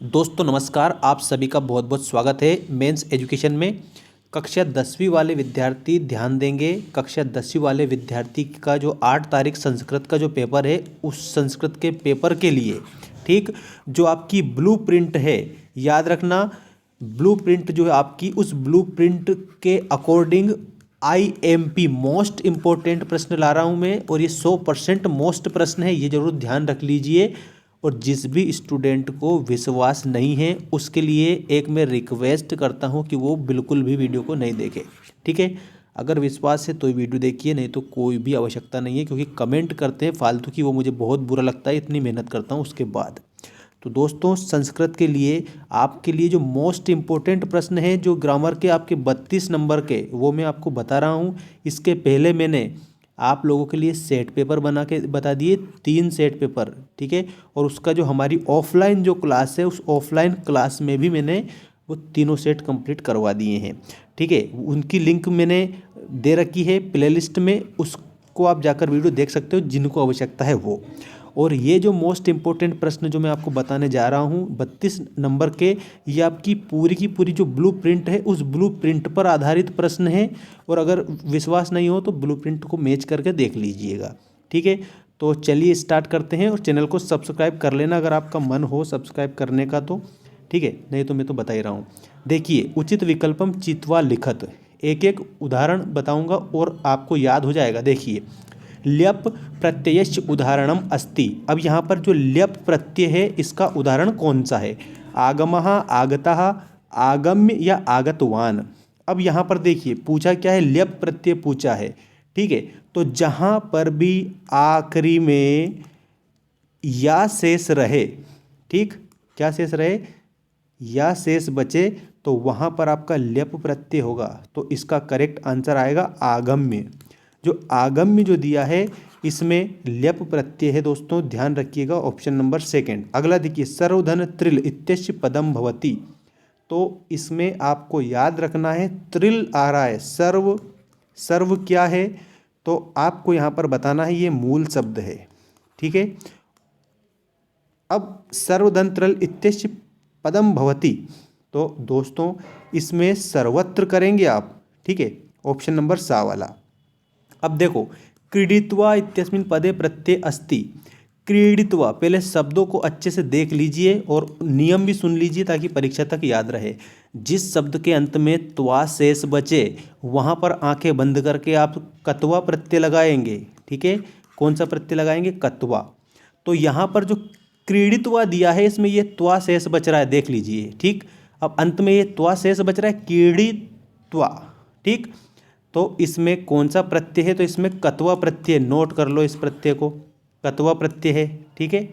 दोस्तों नमस्कार, आप सभी का बहुत बहुत स्वागत है मेंस एजुकेशन में। कक्षा 10वीं वाले विद्यार्थी ध्यान देंगे। कक्षा 10वीं वाले विद्यार्थी का जो 8 तारीख संस्कृत का जो पेपर है, उस संस्कृत के पेपर के लिए ठीक जो आपकी ब्लूप्रिंट है, याद रखना ब्लूप्रिंट जो है आपकी, उस ब्लूप्रिंट के अकॉर्डिंग IMP मोस्ट इम्पोर्टेंट प्रश्न ला रहा हूँ मैं, और ये 100% मोस्ट प्रश्न है, ये जरूर ध्यान रख लीजिए। और जिस भी स्टूडेंट को विश्वास नहीं है उसके लिए एक मैं रिक्वेस्ट करता हूं कि वो बिल्कुल भी वीडियो को नहीं देखे, ठीक है। अगर विश्वास है तो वीडियो देखिए, नहीं तो कोई भी आवश्यकता नहीं है, क्योंकि कमेंट करते हैं फालतू की, वो मुझे बहुत बुरा लगता है, इतनी मेहनत करता हूं उसके बाद। तो दोस्तों संस्कृत के लिए आपके लिए जो मोस्ट इम्पोर्टेंट प्रश्न है, जो ग्रामर के आपके 32 नंबर के, वो मैं आपको बता रहा हूँ। इसके पहले मैंने आप लोगों के लिए सेट पेपर बना के बता दिए, 3 सेट पेपर, ठीक है। और उसका जो हमारी ऑफलाइन जो क्लास है, उस ऑफलाइन क्लास में भी मैंने वो तीनों सेट कंप्लीट करवा दिए हैं, ठीक है। उनकी लिंक मैंने दे रखी है प्लेलिस्ट में, उसको आप जाकर वीडियो देख सकते हो जिनको आवश्यकता है वो। और ये जो मोस्ट इम्पोर्टेंट प्रश्न जो मैं आपको बताने जा रहा हूँ 32 नंबर के, ये आपकी पूरी की पूरी जो ब्लूप्रिंट है, उस ब्लूप्रिंट पर आधारित प्रश्न है। और अगर विश्वास नहीं हो तो ब्लूप्रिंट को मैच करके देख लीजिएगा, ठीक है। तो चलिए स्टार्ट करते हैं, और चैनल को सब्सक्राइब कर लेना अगर आपका मन हो सब्सक्राइब करने का तो, ठीक है, नहीं तो मैं तो बता ही रहा हूँ। देखिए, उचित विकल्पम चित्वा लिखत, एक एक उदाहरण बताऊंगा और आपको याद हो जाएगा। देखिए, ल्यप प्रत्ययस्य उदाहरणम अस्ति। अब यहाँ पर जो ल्यप प्रत्यय है, इसका उदाहरण कौन सा है? आगमः, आगतः, आगम्य या आगतवान। अब यहाँ पर देखिए पूछा क्या है, ल्यप प्रत्यय पूछा है, ठीक है। तो जहाँ पर भी आखिरी में या शेष रहे, ठीक, क्या शेष रहे, या शेष बचे, तो वहाँ पर आपका ल्यप प्रत्यय होगा। तो इसका करेक्ट आंसर आएगा आगम्य। जो आगम्य जो दिया है, इसमें ल्यप प्रत्यय है दोस्तों, ध्यान रखिएगा, ऑप्शन नंबर सेकंड। अगला देखिए, सर्वधन त्रिल इत्यस्य पदम भवति। तो इसमें आपको याद रखना है, त्रिल आ रहा है, सर्व, सर्व क्या है, तो आपको यहाँ पर बताना है ये मूल शब्द है, ठीक है। अब सर्वधन त्रिल इत्यस्य पदम भवति, तो दोस्तों इसमें सर्वत्र करेंगे आप, ठीक है, ऑप्शन नंबर सा वाला। अब देखो, क्रीडित्वा इत्यस्मिन् पदे प्रत्यय अस्ति। क्रीडित्वा, पहले शब्दों को अच्छे से देख लीजिए और नियम भी सुन लीजिए ताकि परीक्षा तक याद रहे। जिस शब्द के अंत में त्वा शेष बचे, वहाँ पर आंखें बंद करके आप कत्वा प्रत्यय लगाएंगे, ठीक है। कौन सा प्रत्यय लगाएंगे? कत्वा। तो यहाँ पर जो क्रीडित्वा दिया है, इसमें ये त्वा शेष बच रहा है, देख लीजिए, ठीक। अब अंत में ये त्वा शेष बच रहा है, क्रीडित्वा, ठीक। तो इसमें कौन सा प्रत्यय है? तो इसमें कत्वा प्रत्यय, नोट कर लो इस प्रत्यय को, कत्वा प्रत्यय है, ठीक है,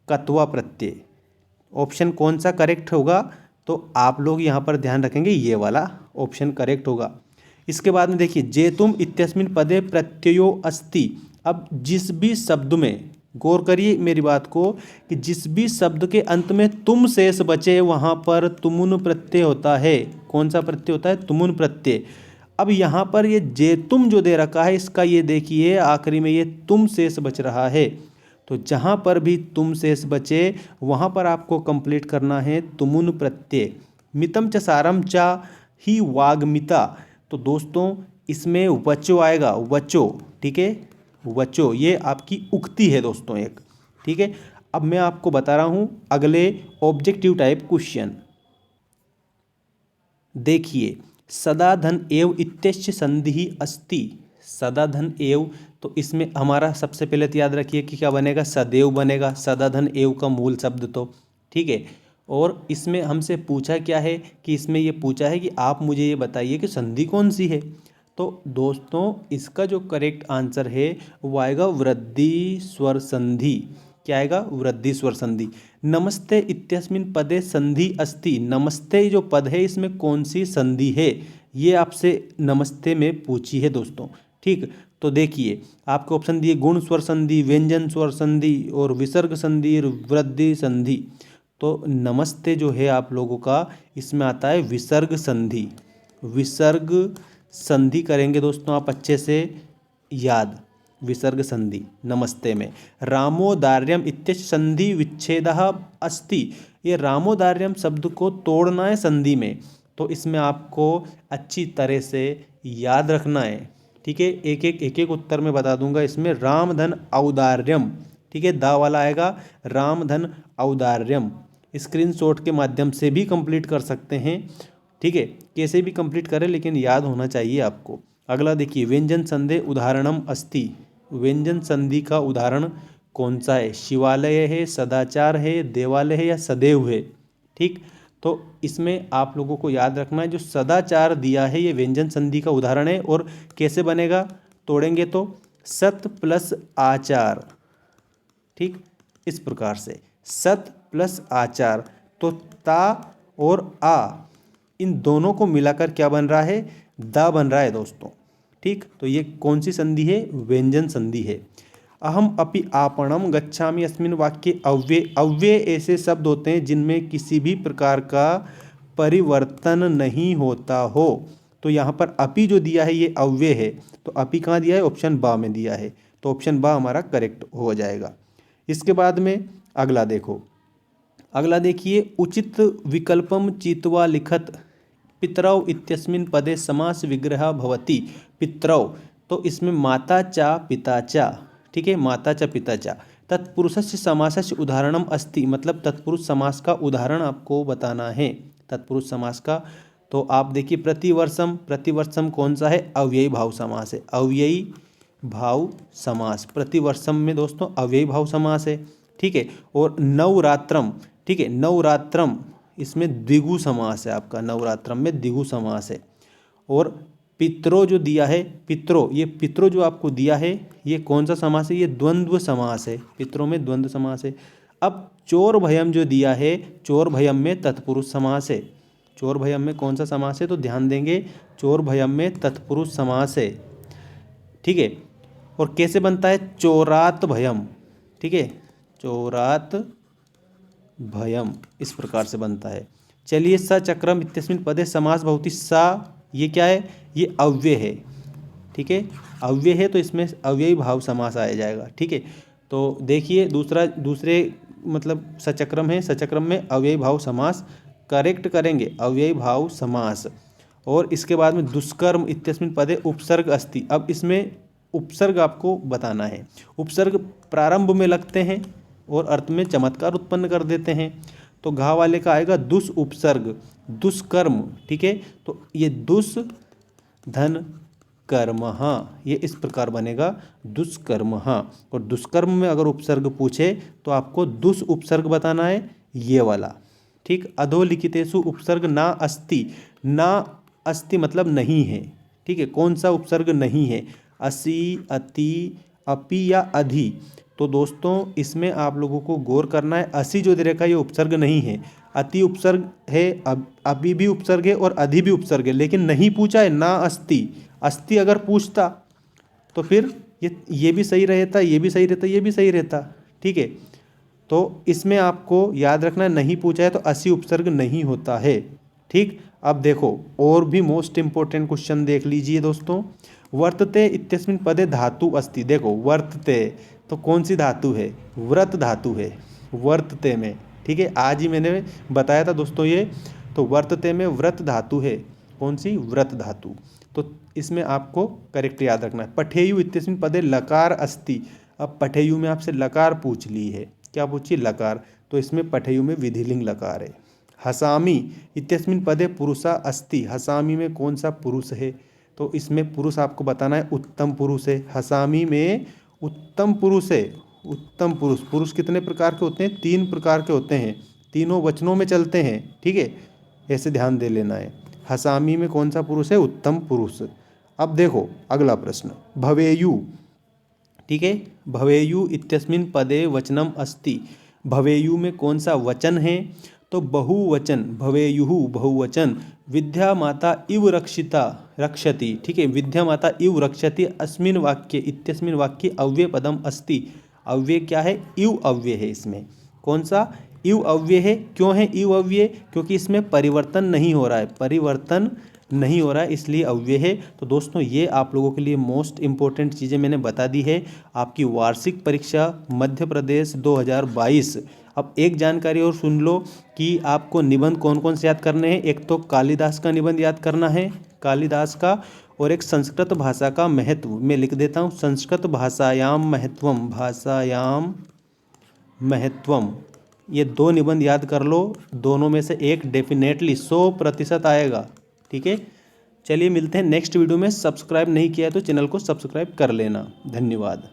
कत्वा प्रत्यय। ऑप्शन कौन सा करेक्ट होगा? तो आप लोग यहाँ पर ध्यान रखेंगे, ये वाला ऑप्शन करेक्ट होगा। इसके बाद में देखिए, जेतुम इत्यस्मिन् पदे प्रत्ययो अस्ति। अब जिस भी शब्द में, गौर करिए मेरी बात को, कि जिस भी शब्द के अंत में तुम शेष बचे, वहाँ पर तुमुन प्रत्यय होता है। कौन सा प्रत्यय होता है? तुमुन प्रत्यय। अब यहाँ पर ये जेतुम जो दे रखा है, इसका ये देखिए आखिरी में ये तुम शेष बच रहा है। तो जहाँ पर भी तुम शेष बचे, वहाँ पर आपको कंप्लीट करना है तुमुन प्रत्यय। मितम च सारम च ही वाग्मिता। तो दोस्तों इसमें वचो आएगा, वचो, ठीक है, वचो, ये आपकी उक्ति है दोस्तों एक, ठीक है। अब मैं आपको बता रहा हूँ अगले ऑब्जेक्टिव टाइप क्वेश्चन। देखिए, सदा धन एव इत्यस्य संधि अस्ति। सदा धन एव, तो इसमें हमारा सबसे पहले तो याद रखिए कि क्या बनेगा? सदैव बनेगा, सदा धन एव का मूल शब्द तो, ठीक है। और इसमें हमसे पूछा क्या है, कि इसमें ये पूछा है कि आप मुझे ये बताइए कि संधि कौन सी है। तो दोस्तों इसका जो करेक्ट आंसर है वो आएगा वृद्धि स्वर संधि। क्या आएगा? वृद्धि स्वर संधि। नमस्ते इत्यस्मिन् पदे संधि अस्ति। नमस्ते जो पद है, इसमें कौन सी संधि है, ये आपसे नमस्ते में पूछी है दोस्तों, ठीक। तो देखिए आपको ऑप्शन दिए, गुण स्वर संधि, व्यंजन स्वर संधि, और विसर्ग संधि, और वृद्धि संधि। तो नमस्ते जो है आप लोगों का, इसमें आता है विसर्ग संधि। विसर्ग संधि करेंगे दोस्तों आप अच्छे से याद। विसर्ग संधि नमस्ते में। रामोदार्यम इत्यस्य संधि विच्छेदः अस्ति, ये रामोदार्यम शब्द को तोड़ना है संधि में, तो इसमें आपको अच्छी तरह से याद रखना है। ठीक है, एक एक उत्तर में बता दूंगा। इसमें रामधन औदार्यम, ठीक है, दा वाला आएगा, रामधन औदार्यम। स्क्रीनशॉट के माध्यम से भी कंप्लीट कर सकते हैं, ठीक है, कैसे भी कंप्लीट करें लेकिन याद होना चाहिए आपको। अगला देखिए, व्यंजन संधि उदाहरणम अस्ति, व्यंजन संधि का उदाहरण कौन सा है? शिवालय है, सदाचार है, देवालय है या सदैव है? ठीक, तो इसमें आप लोगों को याद रखना है, जो सदाचार दिया है ये व्यंजन संधि का उदाहरण है। और कैसे बनेगा, तोड़ेंगे तो सत प्लस आचार, ठीक, इस प्रकार से सत प्लस आचार, तो ता और आ इन दोनों को मिलाकर क्या बन रहा है? दा बन रहा है दोस्तों। ठीक, तो ये कौन सी संधि है? व्यंजन संधि है। अहम अपि आपणम गच्छामि अस्मिन वाक्य अव्यय, अव्यय ऐसे शब्द होते हैं जिनमें किसी भी प्रकार का परिवर्तन नहीं होता हो। तो यहाँ पर अपि जो दिया है ये अव्यय है, तो अपि कहाँ दिया है? ऑप्शन बा में दिया है, तो ऑप्शन बा हमारा करेक्ट हो जाएगा। इसके बाद में अगला देखो, अगला देखिए, उचित विकल्पम चित्वा लिखत पितरौ इत्यस्मिन् पदे समास विग्रह भवति। पितरौ, तो इसमें माता चा पिता चा, ठीक है, माता चा पिता चा। तत्पुरुषस्य समासस्य उदाहरणम अस्ति, मतलब तत्पुरुष समास का उदाहरण आपको बताना है, तत्पुरुष समास का। तो आप देखिए, प्रतिवर्षम, प्रतिवर्षम कौन सा है? अव्ययी भाव समास है, अव्ययी भाव समास। प्रतिवर्षम में दोस्तों अव्ययी भाव समास है, ठीक है। और नवरात्रम, ठीक है, नवरात्रम इसमें द्विगु समास है आपका, नवरात्रम में द्विगु समास है। और पितरो जो दिया है, पितरो, ये पितरो जो आपको दिया है ये कौन सा समास है? ये द्वंद्व समास है, पितरों में द्वंद्व समास है। अब चोर भयम जो दिया है, चोर भयम में तत्पुरुष समास है। चोर भयम में कौन सा समास है? तो ध्यान देंगे, चोर भयम में तत्पुरुष समास है, ठीक है। और कैसे बनता है? चोरात भयम, ठीक है, चोरात भयम, इस प्रकार से बनता है। चलिए, स चक्रम इत्यस्मिन् पदे समास भवति। सा, ये क्या है? ये अव्यय है, ठीक है, अव्यय है, तो इसमें अव्ययी भाव समास आ जाएगा, ठीक है। तो देखिए, दूसरे मतलब सचक्रम है, सचक्रम में अव्ययी भाव समास करेक्ट करेंगे, अव्ययी भाव समास। और इसके बाद में दुष्कर्म इत्यस्मिन् पदे उपसर्ग अस्ति। अब इसमें उपसर्ग आपको बताना है। उपसर्ग प्रारंभ में लगते हैं और अर्थ में चमत्कार उत्पन्न कर देते हैं। तो घा वाले का आएगा दुस उपसर्ग, दुष्कर्म, ठीक है। तो ये दुस धन कर्म, हाँ, ये इस प्रकार बनेगा दुष्कर्म, हाँ। और दुष्कर्म में अगर उपसर्ग पूछे तो आपको दुस उपसर्ग बताना है, ये वाला, ठीक। अधोलिखितेषु उपसर्ग ना अस्ति, ना अस्ति मतलब नहीं है, ठीक है। कौन सा उपसर्ग नहीं है? असि, अति, अपि या अधि। तो दोस्तों इसमें आप लोगों को गौर करना है, असि जो दे रखा है ये उपसर्ग नहीं है, अति उपसर्ग है, अभी भी उपसर्ग है और अधि भी उपसर्ग है, लेकिन नहीं पूछा है ना अस्ति। अस्ति अगर पूछता तो फिर ये भी सही रहता, ये भी सही रहता, ये भी सही रहता, ठीक है। तो इसमें आपको याद रखना है, नहीं पूछा है तो असि उपसर्ग नहीं होता है, ठीक। अब देखो, और भी मोस्ट इंपॉर्टेंट क्वेश्चन देख लीजिए दोस्तों। वर्तते इत्यस्मिन् पदे धातु अस्ति। देखो, वर्तते तो कौन सी धातु है? व्रत धातु है, वर्तते में, ठीक है। आज ही मैंने बताया था दोस्तों ये, तो वर्तते में व्रत धातु है, कौन सी? व्रत धातु। तो इसमें आपको करेक्ट याद रखना है। पठेयु इत्यस्मिन् पदे लकार अस्ति। अब पठेयु में आपसे लकार पूछ ली है, क्या पूछी? लकार, तो इसमें पठेयु में विधिलिंग लकार है। हसामी इत्यस्मिन् पदे पुरुषा अस्ति। हसामी में कौन सा पुरुष है? तो इसमें पुरुष आपको बताना है उत्तम पुरुष है, हसामी में उत्तम पुरुष है। उत्तम पुरुष, पुरुष कितने प्रकार के होते हैं? 3 प्रकार के होते हैं, तीनों वचनों में चलते हैं, ठीक है, ऐसे ध्यान दे लेना है। हसामी में कौन सा पुरुष है? उत्तम पुरुष। अब देखो अगला प्रश्न, भवेयु, ठीक है, भवेयु इत्यस्मिन् पदे वचनम अस्ति। भवेयु में कौन सा वचन है? तो बहुवचन, भवेयुः बहुवचन। विद्या माता इव रक्षिता, रक्षति, ठीक है, विद्या माता इव रक्षति अस्मिन् वाक्ये इत्यस्मिन् वाक्ये अव्यय पदम अस्ति। अव्यय क्या है? इव अव्यय है इसमें। कौन सा? इव अव्यय है। क्यों है इव अव्यय? क्योंकि इसमें परिवर्तन नहीं हो रहा है, परिवर्तन नहीं हो रहा है, इसलिए अव्यय है। तो दोस्तों ये आप लोगों के लिए मोस्ट इम्पोर्टेंट चीज़ें मैंने बता दी है। आपकी वार्षिक परीक्षा मध्य प्रदेश 2022। अब एक जानकारी और सुन लो कि आपको निबंध कौन कौन से याद करने हैं। एक तो कालिदास का निबंध याद करना है, कालिदास का, और एक संस्कृत भाषा का महत्व मैं लिख देता हूँ, संस्कृत भाषायाम महत्वम, भाषायाम महत्वम। ये 2 निबंध याद कर लो, दोनों में से एक डेफिनेटली 100% आएगा। ठीक है, चलिए मिलते हैं नेक्स्ट वीडियो में। सब्सक्राइब नहीं किया है तो चैनल को सब्सक्राइब कर लेना। धन्यवाद।